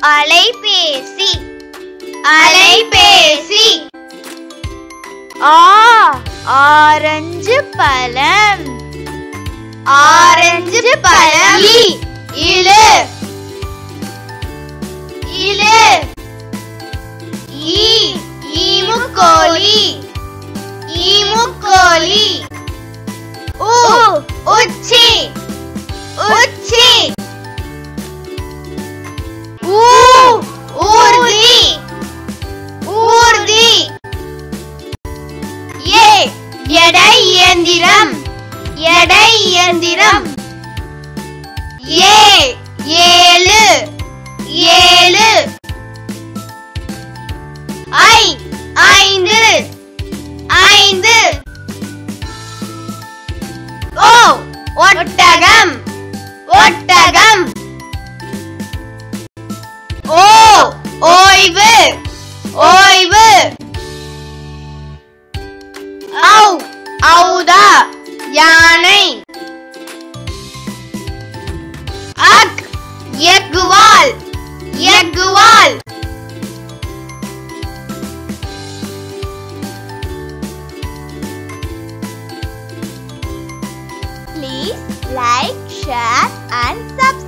அலைபேசி அலைபேசி. ஆரஞ்சு பழம் ஆரஞ்சு பழம். இழு இழு. ஈமுக்கோழி ஈமுக்கோழி. உச்சி உச்சி. ஊர்தி ஊர்தி. எடை இயந்திரம் எடை இயந்திரம். ஏழு ஏழு. ஐந்து ஐந்து. ஒட்டகம் ஒட்டகம். ஓய்வு ஓய்வு. ஔதா யானை. எக்குவால் எக்குவால். Please like, share and subscribe.